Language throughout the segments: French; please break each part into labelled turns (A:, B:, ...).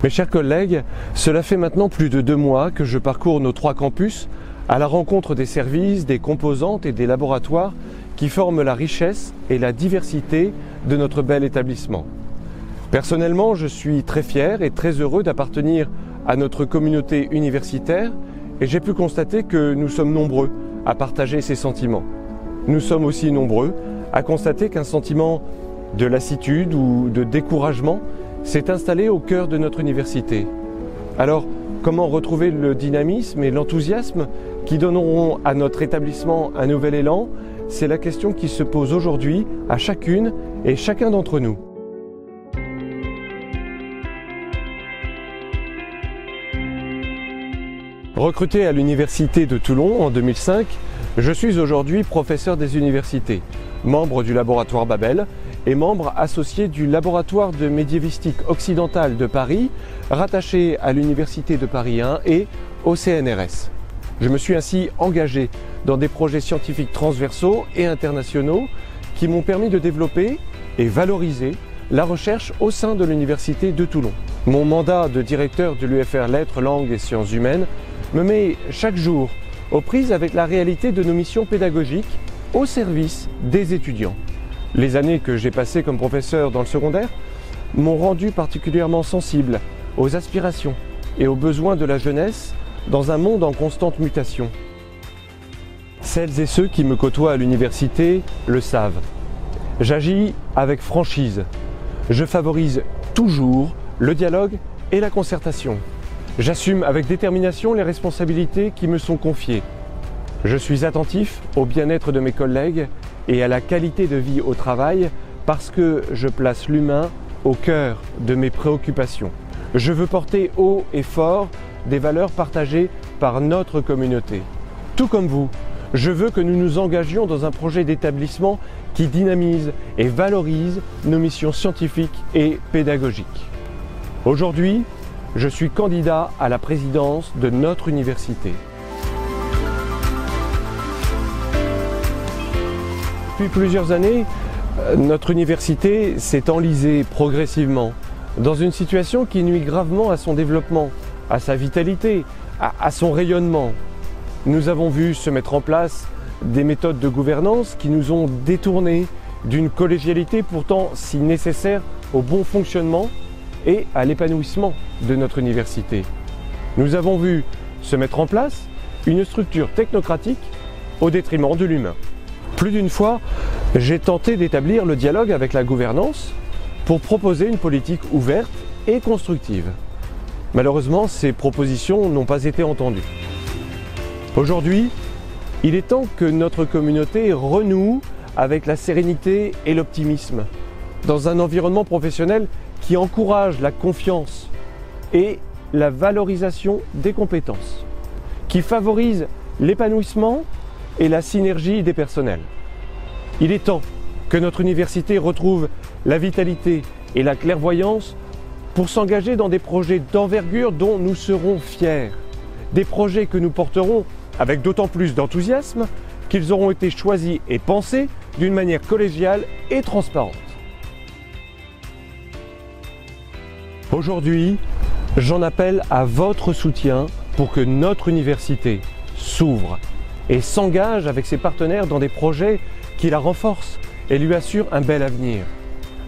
A: Mes chers collègues, cela fait maintenant plus de 2 mois que je parcours nos 3 campus à la rencontre des services, des composantes et des laboratoires qui forment la richesse et la diversité de notre bel établissement. Personnellement, je suis très fier et très heureux d'appartenir à notre communauté universitaire et j'ai pu constater que nous sommes nombreux à partager ces sentiments. Nous sommes aussi nombreux à constater qu'un sentiment de lassitude ou de découragement s'est installé au cœur de notre université. Alors, comment retrouver le dynamisme et l'enthousiasme qui donneront à notre établissement un nouvel élan? C'est la question qui se pose aujourd'hui à chacune et chacun d'entre nous. Recruté à l'Université de Toulon en 2005, je suis aujourd'hui professeur des universités, membre du laboratoire Babel et membre associé du laboratoire de médiévistique occidentale de Paris, rattaché à l'Université de Paris 1 et au CNRS. Je me suis ainsi engagé dans des projets scientifiques transversaux et internationaux qui m'ont permis de développer et valoriser la recherche au sein de l'Université de Toulon. Mon mandat de directeur de l'UFR Lettres, Langues et Sciences Humaines me met chaque jour aux prises avec la réalité de nos missions pédagogiques au service des étudiants. Les années que j'ai passées comme professeur dans le secondaire m'ont rendu particulièrement sensible aux aspirations et aux besoins de la jeunesse dans un monde en constante mutation. Celles et ceux qui me côtoient à l'université le savent. J'agis avec franchise. Je favorise toujours le dialogue et la concertation. J'assume avec détermination les responsabilités qui me sont confiées. Je suis attentif au bien-être de mes collègues et à la qualité de vie au travail parce que je place l'humain au cœur de mes préoccupations. Je veux porter haut et fort des valeurs partagées par notre communauté. Tout comme vous, je veux que nous nous engagions dans un projet d'établissement qui dynamise et valorise nos missions scientifiques et pédagogiques. Aujourd'hui, je suis candidat à la présidence de notre université. Depuis plusieurs années, notre université s'est enlisée progressivement dans une situation qui nuit gravement à son développement, à sa vitalité, à son rayonnement. Nous avons vu se mettre en place des méthodes de gouvernance qui nous ont détournés d'une collégialité pourtant si nécessaire au bon fonctionnement et à l'épanouissement de notre université. Nous avons vu se mettre en place une structure technocratique au détriment de l'humain. Plus d'une fois, j'ai tenté d'établir le dialogue avec la gouvernance pour proposer une politique ouverte et constructive. Malheureusement, ces propositions n'ont pas été entendues. Aujourd'hui, il est temps que notre communauté renoue avec la sérénité et l'optimisme dans un environnement professionnel qui encourage la confiance et la valorisation des compétences, qui favorise l'épanouissement et la synergie des personnels. Il est temps que notre université retrouve la vitalité et la clairvoyance pour s'engager dans des projets d'envergure dont nous serons fiers, des projets que nous porterons avec d'autant plus d'enthousiasme qu'ils auront été choisis et pensés d'une manière collégiale et transparente. Aujourd'hui, j'en appelle à votre soutien pour que notre université s'ouvre et s'engage avec ses partenaires dans des projets qui la renforcent et lui assurent un bel avenir.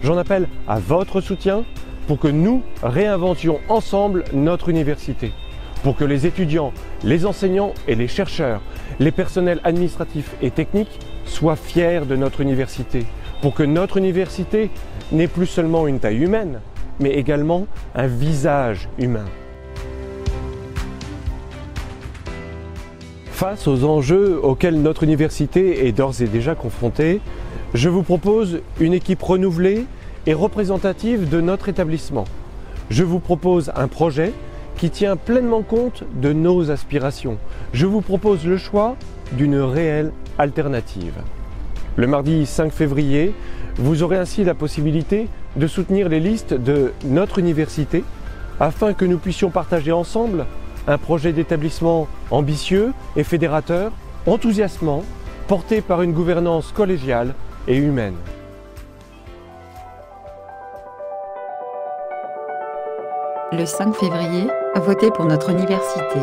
A: J'en appelle à votre soutien pour que nous réinventions ensemble notre université, pour que les étudiants, les enseignants et les chercheurs, les personnels administratifs et techniques soient fiers de notre université, pour que notre université n'ait plus seulement une taille humaine, mais également un visage humain. Face aux enjeux auxquels notre université est d'ores et déjà confrontée, je vous propose une équipe renouvelée et représentative de notre établissement. Je vous propose un projet qui tient pleinement compte de nos aspirations. Je vous propose le choix d'une réelle alternative. Le mardi 5 février, vous aurez ainsi la possibilité de soutenir les listes de notre université afin que nous puissions partager ensemble un projet d'établissement ambitieux et fédérateur, enthousiasmant, porté par une gouvernance collégiale et humaine.
B: Le 5 février, votez pour notre université.